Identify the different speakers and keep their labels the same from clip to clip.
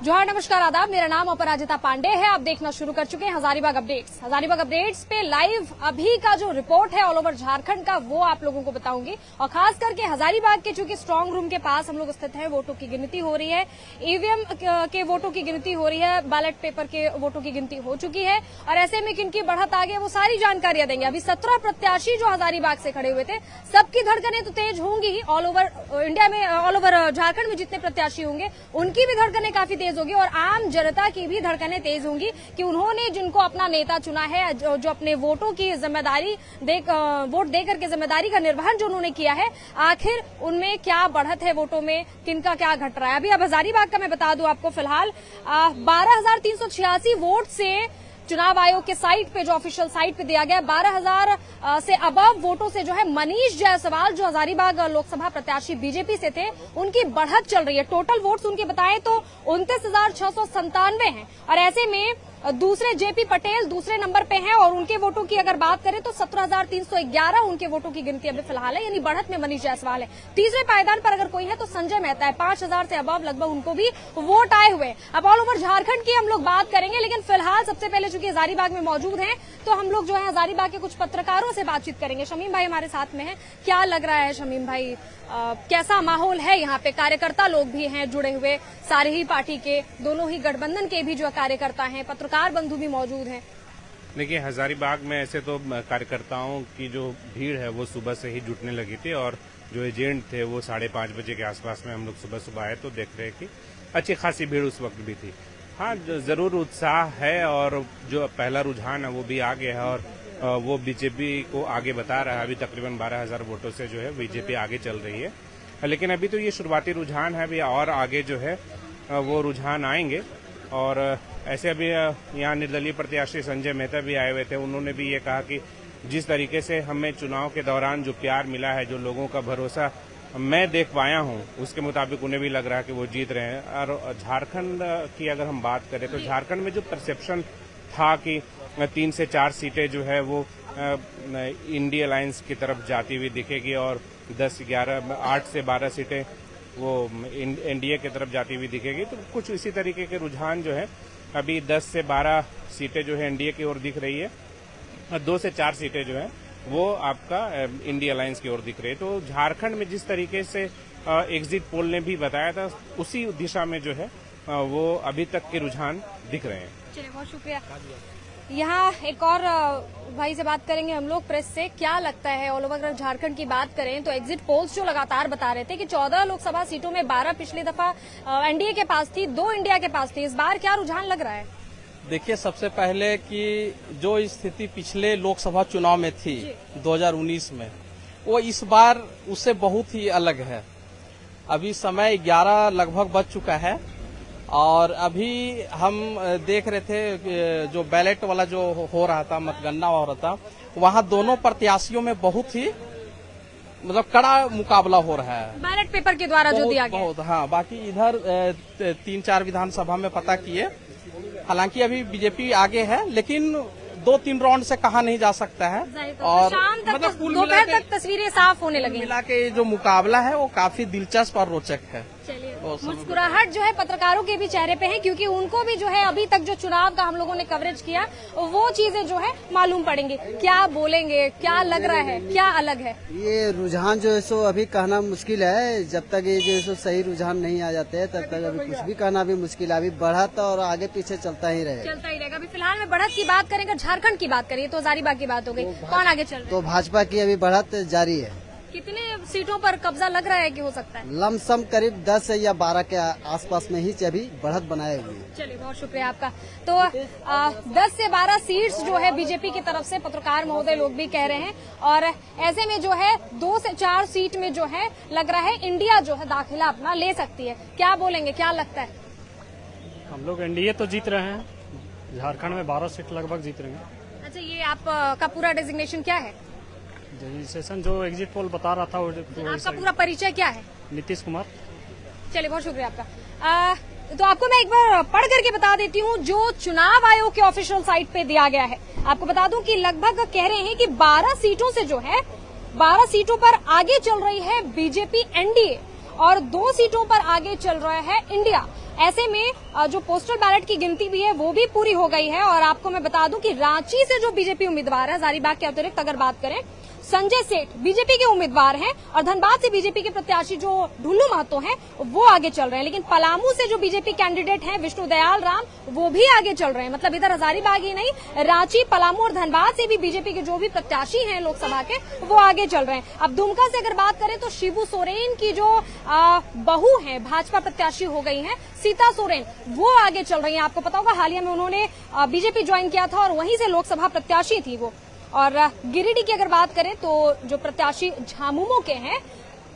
Speaker 1: जोहार, नमस्कार, आदाब। मेरा नाम अपराजिता पांडे है। आप देखना शुरू कर चुके हैं हजारीबाग अपडेट्स। हजारीबाग अपडेट्स पे लाइव अभी का जो रिपोर्ट है ऑल ओवर झारखंड का, वो आप लोगों को बताऊंगी। और खास करके हजारीबाग के चूंकि स्ट्रांग रूम के पास हम लोग स्थित हैं, वोटों की गिनती हो रही है, ईवीएम के वोटों की गिनती हो रही है, बैलेट पेपर के वोटों की गिनती हो चुकी है। और ऐसे में किनकी बढ़त आगे, वो सारी जानकारियां देंगे। अभी 17 प्रत्याशी जो हजारीबाग से खड़े हुए थे, सबकी धड़कनें तो तेज होंगी ही। ऑल ओवर इंडिया में, ऑल ओवर झारखंड में जितने प्रत्याशी होंगे, उनकी भी धड़कनें काफी तेज होगी और आम जनता की भी धड़कनें तेज होंगी कि उन्होंने जिनको अपना नेता चुना है, जो अपने वोटों की जिम्मेदारी वोट देकर के जिम्मेदारी का निर्वहन जो उन्होंने किया है, आखिर उनमें क्या बढ़त है, वोटों में किनका क्या घट रहा है। अभी अब हजारीबाग का मैं बता दूं आपको, फिलहाल 12,386 वोट से चुनाव आयोग के साइट पे, जो ऑफिशियल साइट पे दिया गया, 12,000 से अबव वोटों से जो है मनीष जायसवाल, जो हजारीबाग लोकसभा प्रत्याशी बीजेपी से थे, उनकी बढ़त चल रही है। टोटल वोट्स उनके बताएं तो 29,697 हैं। और ऐसे में दूसरे जेपी पटेल दूसरे नंबर पे हैं और उनके वोटों की अगर बात करें तो 17,311 उनके वोटों की गिनती अभी फिलहाल है, यानी बढ़त में मनीष जायसवाल है। तीसरे पायदान पर अगर कोई है तो संजय मेहता है, 5,000 से अबव लगभग उनको भी वोट आए हुए। अब ऑल ओवर झारखंड की हम लोग बात करेंगे, लेकिन फिलहाल सबसे पहले चूंकि हजारीबाग में मौजूद हैं, तो हम लोग जो है हजारीबाग के कुछ पत्रकारों से बातचीत करेंगे। शमीम भाई हमारे साथ में है। क्या लग रहा है शमीम भाई, कैसा माहौल है यहाँ पे? कार्यकर्ता लोग भी हैं जुड़े हुए, सारे ही पार्टी के, दोनों ही गठबंधन के भी जो कार्यकर्ता हैं, पत्रकार बंधु भी मौजूद हैं।
Speaker 2: देखिए, हजारीबाग में ऐसे तो कार्यकर्ताओं की जो भीड़ है वो सुबह से ही जुटने लगी थी और जो एजेंट थे वो 5:30 बजे के आसपास में हम लोग सुबह आए तो देख रहे कि अच्छी खासी भीड़ उस वक्त भी थी। हाँ, जरूर उत्साह है और जो पहला रुझान है वो भी आगे है और वो बीजेपी को आगे बता रहा है। अभी तकरीबन 12,000 वोटों से जो है बीजेपी आगे चल रही है, लेकिन अभी तो ये शुरुआती रुझान है, अभी और आगे जो है वो रुझान आएंगे। और ऐसे अभी यहाँ निर्दलीय प्रत्याशी संजय मेहता भी आए हुए थे। उन्होंने भी ये कहा कि जिस तरीके से हमें चुनाव के दौरान जो प्यार मिला है, जो लोगों का भरोसा मैं देख पाया हूँ, उसके मुताबिक उन्हें भी लग रहा है कि वो जीत रहे हैं। और झारखंड की अगर हम बात करें तो झारखंड में जो परसेप्शन था कि 3 से 4 सीटें जो है वो इंडिया अलायंस की तरफ जाती हुई दिखेगी और 8 से 12 सीटें वो एनडीए की तरफ जाती हुई दिखेगी, तो कुछ इसी तरीके के रुझान जो है अभी 10 से 12 सीटें जो है एनडीए की ओर दिख रही है और 2 से 4 सीटें जो है वो आपका इंडिया अलायंस की ओर दिख रही है। तो झारखंड में जिस तरीके से एग्जिट पोल ने भी बताया था, उसी दिशा में जो है वो अभी तक के रुझान दिख रहे हैं।
Speaker 1: चलिए, बहुत शुक्रिया। यहाँ एक और भाई से बात करेंगे हम लोग, प्रेस से। क्या लगता है, ऑल ओवर झारखंड की बात करें तो एग्जिट पोल्स जो लगातार बता रहे थे कि 14 लोकसभा सीटों में 12 पिछली दफा एनडीए के पास थी, 2 इंडिया के पास थी, इस बार क्या रुझान लग रहा है?
Speaker 3: देखिए, सबसे पहले कि जो स्थिति पिछले लोकसभा चुनाव में थी 2019 में, वो इस बार उससे बहुत ही अलग है। अभी समय 11 लगभग बज चुका है और अभी हम देख रहे थे जो बैलेट वाला जो हो रहा था, मतगणना हो रहा था, वहाँ दोनों प्रत्याशियों में बहुत ही मतलब कड़ा मुकाबला हो रहा है
Speaker 1: बैलेट पेपर के द्वारा जो दिया गया।
Speaker 3: हाँ, बाकी इधर 3-4 विधानसभा में पता किए, हालांकि अभी बीजेपी आगे है, लेकिन 2-3 राउंड से कहा नहीं जा सकता है। और
Speaker 1: शाम तक, मतलब दोपहर तक तस्वीरें साफ होने लगी।
Speaker 3: मिला के जो मुकाबला है वो काफी दिलचस्प और रोचक है।
Speaker 1: चलिए, मुस्कुराहट जो है पत्रकारों के भी चेहरे पे है, क्योंकि उनको भी जो है अभी तक जो चुनाव का हम लोगों ने कवरेज किया, वो चीजें जो है मालूम पड़ेंगी। क्या बोलेंगे, क्या लग रहा है, क्या अलग है?
Speaker 4: ये रुझान जो है सो अभी कहना मुश्किल है। जब तक ये जो है सो सही रुझान नहीं आ जाते हैं, तब तक अभी कुछ भी कहना भी मुश्किल है। अभी बढ़त और आगे पीछे चलता ही रहेगा।
Speaker 1: अभी फिलहाल में बढ़त की बात करें, झारखंड की बात करिए तो हजारीबाग की बात हो गई, कौन आगे चल रहा है?
Speaker 4: तो भाजपा की अभी बढ़त जारी है।
Speaker 1: कितने सीटों पर कब्जा लग रहा है कि हो सकता है?
Speaker 4: लमसम करीब 10 या 12 के आसपास में ही अभी बढ़त बनाए हुए हैं।
Speaker 1: चलिए, बहुत शुक्रिया आपका। तो 10 से 12 सीट्स जो है बीजेपी की तरफ से पत्रकार महोदय लोग भी कह रहे हैं, और ऐसे में जो है 2 से 4 सीट में जो है लग रहा है इंडिया जो है दाखिला अपना ले सकती है। क्या बोलेंगे, क्या लगता है?
Speaker 5: हम लोग एनडीए तो जीत रहे हैं, झारखंड में 12 सीट लगभग जीत रहे हैं।
Speaker 1: अच्छा, ये आपका पूरा डेजिग्नेशन क्या है?
Speaker 5: रजिस्ट्रेशन जो एग्जिट पोल बता रहा था,
Speaker 1: आपका पूरा परिचय क्या है?
Speaker 5: नीतीश कुमार।
Speaker 1: चलिए, बहुत शुक्रिया आपका। तो आपको मैं एक बार पढ़ करके बता देती हूँ जो चुनाव आयोग के ऑफिशियल साइट पे दिया गया है। आपको बता दूं कि लगभग कह रहे हैं कि 12 सीटों से जो है 12 सीटों पर आगे चल रही है बीजेपी एनडीए और 2 सीटों पर आगे चल रहा है इंडिया। ऐसे में जो पोस्टल बैलेट की गिनती भी है वो भी पूरी हो गई है। और आपको मैं बता दूं कि रांची से जो बीजेपी उम्मीदवार है, हजारीबाग के अतिरिक्त अगर बात करें, संजय सेठ बीजेपी के उम्मीदवार हैं और धनबाद से बीजेपी के प्रत्याशी जो ढुल्लू महतो हैं वो आगे चल रहे हैं। लेकिन पलामू से जो बीजेपी कैंडिडेट हैं विष्णु दयाल राम, वो भी आगे चल रहे हैं। मतलब इधर हजारीबाग ही नहीं, रांची, पलामू और धनबाद से भी बीजेपी के जो भी प्रत्याशी हैं लोकसभा के, वो आगे चल रहे हैं। अब दुमका से अगर बात करें तो शिबू सोरेन की जो बहू है, भाजपा प्रत्याशी हो गई है, सीता सोरेन, वो आगे चल रही है। आपको पता होगा हालिया में उन्होंने बीजेपी ज्वाइन किया था और वहीं से लोकसभा प्रत्याशी थी वो। और गिरिडीह की अगर बात करें तो जो प्रत्याशी झामुमो के हैं,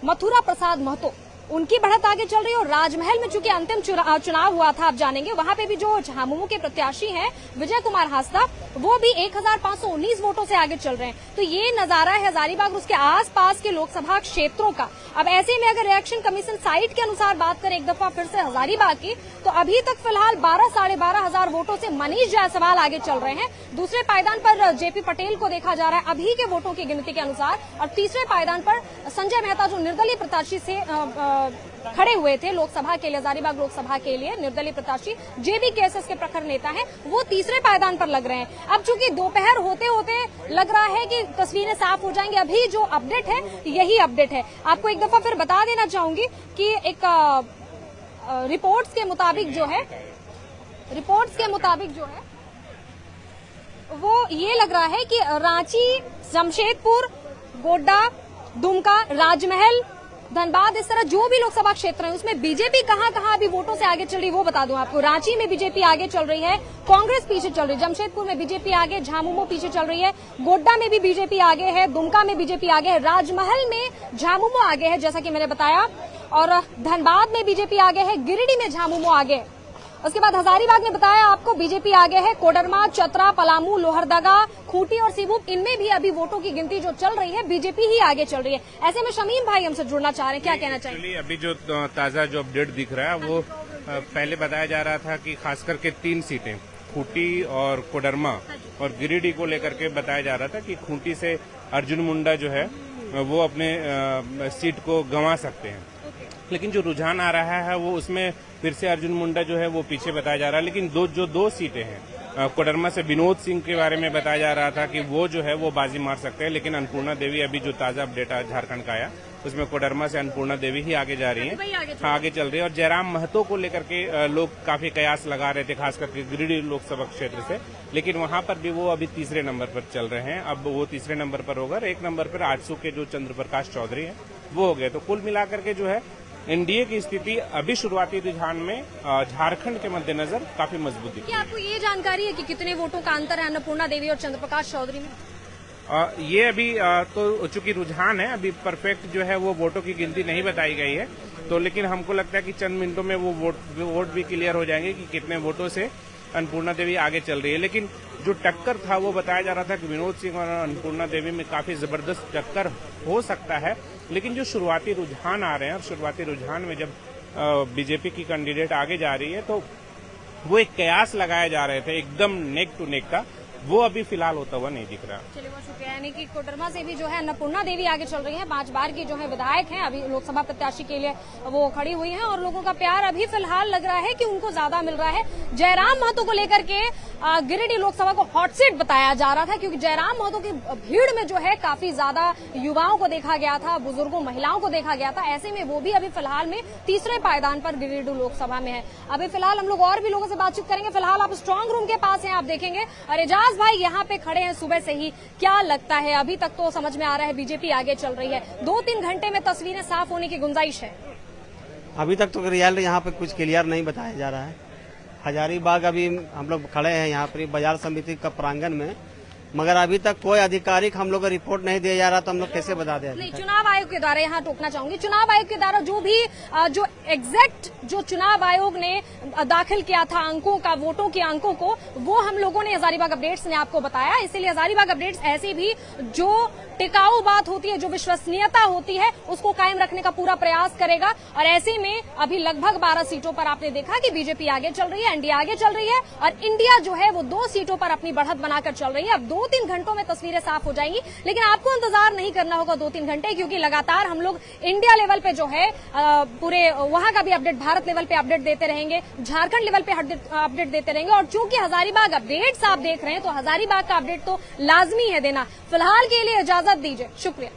Speaker 1: मथुरा प्रसाद महतो, उनकी बढ़त आगे चल रही है। और राजमहल में चूंकि अंतिम चुनाव हुआ था, आप जानेंगे, वहां पे भी जो झामुमो के प्रत्याशी हैं विजय कुमार हास्दा, वो भी 1519 वोटों से आगे चल रहे हैं। तो ये नजारा है हजारीबाग और उसके आसपास के लोकसभा क्षेत्रों का। अब ऐसे में अगर इलेक्शन कमीशन साइट के अनुसार बात करें एक दफा फिर से हजारीबाग की, तो अभी तक फिलहाल 12-12,500 वोटों से मनीष जायसवाल आगे चल रहे हैं। दूसरे पायदान पर जेपी पटेल को देखा जा रहा है अभी के वोटों की गिनती के अनुसार, और तीसरे पायदान पर संजय मेहता जो निर्दलीय प्रत्याशी से खड़े हुए थे लोकसभा के लिए, हजारीबाग लोकसभा के लिए निर्दलीय प्रत्याशी जेबी केएसएस के प्रखर नेता हैं, वो तीसरे पायदान पर लग रहे हैं। अब चूंकि दोपहर होते होते लग रहा है कि तस्वीरें साफ हो जाएंगी। अभी जो अपडेट है यही अपडेट है। आपको एक दफा फिर बता देना चाहूंगी कि एक रिपोर्ट्स के मुताबिक जो है वो ये लग रहा है कि रांची, जमशेदपुर, गोड्डा, दुमका, राजमहल, धनबाद, इस तरह जो भी लोकसभा क्षेत्र है उसमें बीजेपी कहां अभी वोटों से आगे चल रही है वो बता दूं आपको। रांची में बीजेपी आगे चल रही है, कांग्रेस पीछे चल रही है। जमशेदपुर में बीजेपी आगे, झामुमो पीछे चल रही है। गोड्डा में भी बीजेपी आगे है, दुमका में बीजेपी आगे है, राजमहल में झामुमो आगे है जैसा कि मैंने बताया, और धनबाद में बीजेपी आगे है, गिरिडीह में झामुमो आगे है। उसके बाद हजारीबाग में बताया आपको बीजेपी आगे है, कोडरमा, चतरा, पलामू, लोहरदगा, खूंटी और सिबू, इनमें भी अभी वोटों की गिनती जो चल रही है बीजेपी ही आगे चल रही है। ऐसे में शमीम भाई हमसे जुड़ना चाह रहे हैं, क्या कहना चाहिए?
Speaker 2: अभी जो ताजा जो अपडेट दिख रहा है वो पहले बताया जा रहा था कि खास करके 3 सीटें, खूंटी और कोडरमा और गिरिडीह को लेकर के बताया जा रहा था कि खूंटी से अर्जुन मुंडा जो है वो अपने सीट को गंवा सकते हैं। लेकिन जो रुझान आ रहा है वो उसमें फिर से अर्जुन मुंडा जो है वो पीछे बताया जा रहा है। लेकिन दो सीटें हैं, कोडरमा से विनोद सिंह के बारे में बताया जा रहा था कि वो जो है वो बाजी मार सकते हैं। लेकिन अन्नपूर्णा देवी, अभी जो ताजा अपडेट झारखंड का आया उसमें कोडरमा से अन्नपूर्णा देवी ही आगे जा रही है, आगे चल रही है। और जयराम महतो को लेकर के लोग काफी कयास लगा रहे थे, खास करके गिरिडीह लोकसभा क्षेत्र से, लेकिन वहां पर भी वो अभी तीसरे नंबर पर चल रहे हैं। अब वो तीसरे नंबर पर होगा, 1 नंबर पर आजसू के जो चंद्र प्रकाश चौधरी है वो हो गए। तो कुल मिलाकर के जो है एनडीए की स्थिति अभी शुरुआती रुझान में झारखंड के मद्देनजर काफी मजबूत दिखती है।
Speaker 1: आपको ये जानकारी है कि कितने वोटों का अंतर है अन्नपूर्णा देवी और चंद्र प्रकाश चौधरी में?
Speaker 2: ये अभी तो चूंकि रुझान है, अभी परफेक्ट जो है वो वोटों की गिनती नहीं बताई गई है, तो लेकिन हमको लगता है कि चंद मिनटों में वो वोट भी क्लियर हो जाएंगे कि कितने वोटों से अन्नपूर्णा देवी आगे चल रही है। लेकिन जो टक्कर था वो बताया जा रहा था कि विनोद सिंह और अन्नपूर्णा देवी में काफी जबरदस्त टक्कर हो सकता है। लेकिन जो शुरुआती रुझान आ रहे हैं और शुरुआती रुझान में जब बीजेपी की कैंडिडेट आगे जा रही है तो वो एक कयास लगाए जा रहे थे एकदम नेक टू नेक का, वो अभी फिलहाल होता हुआ नहीं दिख रहा।
Speaker 1: चलिए बहुत शुक्रिया। यानी कि कोडरमा से भी जो है अन्नपूर्णा देवी आगे चल रही हैं, 5 बार की जो है विधायक हैं, अभी लोकसभा प्रत्याशी के लिए वो खड़ी हुई हैं और लोगों का प्यार अभी फिलहाल लग रहा है कि उनको ज्यादा मिल रहा है। जयराम महतो को लेकर के गिरिडीह लोकसभा को हॉट सीट बताया जा रहा था क्योंकि जयराम महतो की भीड़ में जो है काफी ज्यादा युवाओं को देखा गया था, बुजुर्गों, महिलाओं को देखा गया था। ऐसे में वो भी अभी फिलहाल में तीसरे पायदान पर गिरिडीह लोकसभा में है। अभी फिलहाल हम लोग और भी लोगों से बातचीत करेंगे। फिलहाल आप स्ट्रांग रूम के पास हैं, आप देखेंगे और एजाज भाई यहाँ पे खड़े हैं सुबह से ही। क्या लगता है, अभी तक तो समझ में आ रहा है बीजेपी आगे चल रही है, 2-3 घंटे में तस्वीरें साफ होने की गुंजाइश है?
Speaker 6: अभी तक तो रियल यहाँ पे कुछ क्लियर नहीं बताया जा रहा है। हजारीबाग अभी हम लोग खड़े हैं यहाँ पर बाजार समिति का प्रांगण में, मगर अभी तक कोई आधिकारिक हम लोग को रिपोर्ट नहीं दिया जा रहा, तो हम लोग कैसे बता दें?
Speaker 1: नहीं, चुनाव आयोग के द्वारा, यहाँ टोकना चाहूंगी, चुनाव आयोग के द्वारा जो भी जो एग्जैक्ट जो चुनाव आयोग ने दाखिल किया था अंकों का, वोटों के अंकों को, वो हम लोगों ने हजारीबाग अपडेट्स ने आपको बताया। इसीलिए हजारीबाग अपडेट्स ऐसी भी जो टिकाऊ बात होती है, जो विश्वसनीयता होती है, उसको कायम रखने का पूरा प्रयास करेगा। और ऐसे में अभी लगभग 12 सीटों पर आपने देखा कि बीजेपी आगे चल रही है, एनडीए आगे चल रही है और इंडिया जो है वो 2 सीटों पर अपनी बढ़त बनाकर चल रही है। अब 2 2-3 घंटों में तस्वीरें साफ हो जाएंगी। लेकिन आपको इंतजार नहीं करना होगा 2-3 घंटे, क्योंकि लगातार हम लोग इंडिया लेवल पे जो है पूरे वहां का भी अपडेट, भारत लेवल पे अपडेट देते रहेंगे, झारखंड लेवल पे अपडेट देते रहेंगे। और चूंकि हजारीबाग अपडेट्स आप देख रहे हैं तो हजारीबाग का अपडेट तो लाजमी है देना। फिलहाल के लिए इजाजत दीजिए, शुक्रिया।